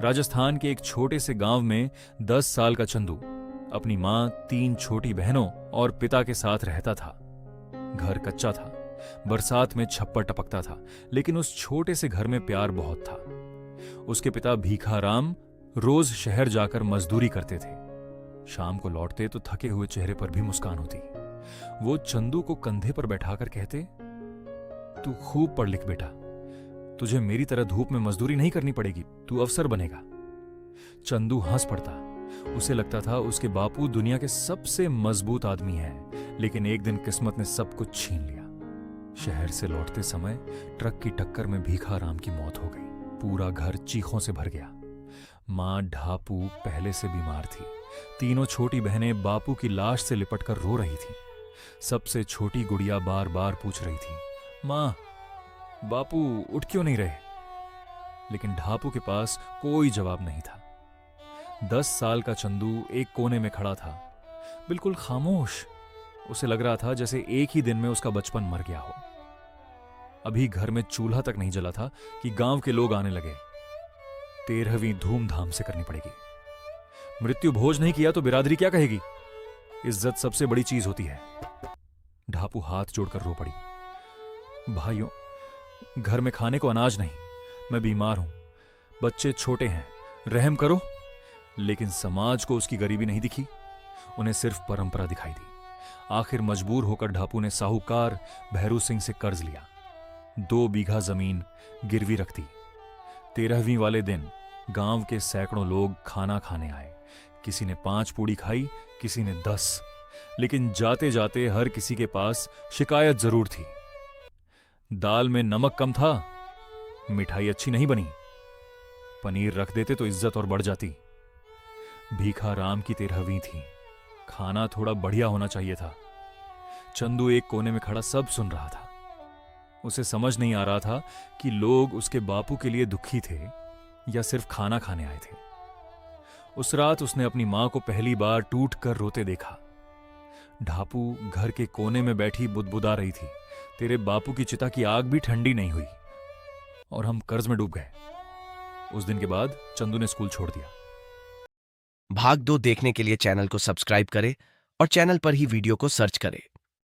राजस्थान के एक छोटे से गांव में 10 साल का चंदू अपनी मां, 3 छोटी बहनों और पिता के साथ रहता था। घर कच्चा था, बरसात में छप्पर टपकता था, लेकिन उस छोटे से घर में प्यार बहुत था। उसके पिता भीखाराम रोज शहर जाकर मजदूरी करते थे। शाम को लौटते तो थके हुए चेहरे पर भी मुस्कान होती। वो चंदू को कंधे पर बैठाकर कहते, तू खूब पढ़ लिख बेटा, तुझे मेरी तरह धूप में मजदूरी नहीं करनी पड़ेगी, तू अफसर बनेगा। चंदू हंस पड़ता। उसे लगता था उसके बापू दुनिया के सबसे मजबूत आदमी हैं, लेकिन एक दिन किस्मत ने सब कुछ छीन लिया। शहर से लौटते समय ट्रक की टक्कर में भीखाराम की मौत हो गई। पूरा घर चीखों से भर गया। मां ढापू पहले से बीमार थी। तीनों छोटी बहनें बापू की लाश से लिपटकर रो रही थीं। सबसे छोटी गुड़िया बार बार पूछ रही थी, मां, बापू उठ क्यों नहीं रहे? लेकिन ढापू के पास कोई जवाब नहीं था। 10 साल का चंदू एक कोने में खड़ा था, बिल्कुल खामोश। उसे लग रहा था जैसे एक ही दिन में उसका बचपन मर गया हो। अभी घर में चूल्हा तक नहीं जला था कि गांव के लोग आने लगे। 13वीं धूमधाम से करनी पड़ेगी। मृत्यु भोज नहीं किया तो बिरादरी क्या कहेगी? इज्जत सबसे बड़ी चीज होती है। ढापू हाथ जोड़कर रो पड़ी। भाइयों, घर में खाने को अनाज नहीं, मैं बीमार हूं, बच्चे छोटे हैं, रहम करो। लेकिन समाज को उसकी गरीबी नहीं दिखी, उन्हें सिर्फ परंपरा दिखाई दी। आखिर मजबूर होकर ढापू ने साहूकार भैरू सिंह से कर्ज लिया। 2 बीघा जमीन गिरवी रख दी। 13वीं वाले दिन गांव के सैकड़ों लोग खाना खाने आए। किसी ने 5 पूड़ी खाई, किसी ने 10, लेकिन जाते जाते हर किसी के पास शिकायत जरूर थी। दाल में नमक कम था, मिठाई अच्छी नहीं बनी, पनीर रख देते तो इज्जत और बढ़ जाती। भीखाराम की 13वीं थी, खाना थोड़ा बढ़िया होना चाहिए था। चंदू एक कोने में खड़ा सब सुन रहा था। उसे समझ नहीं आ रहा था कि लोग उसके बापू के लिए दुखी थे या सिर्फ खाना खाने आए थे। उस रात उसने अपनी मां को पहली बार टूट कर रोते देखा। ढापू घर के कोने में बैठी बुदबुदा रही थी, तेरे बापू की चिता की आग भी ठंडी नहीं हुई और हम कर्ज में डूब गए। उस दिन के बाद चंदू ने स्कूल छोड़ दिया। भाग 2 देखने के लिए चैनल को सब्सक्राइब करें और चैनल पर ही वीडियो को सर्च करें।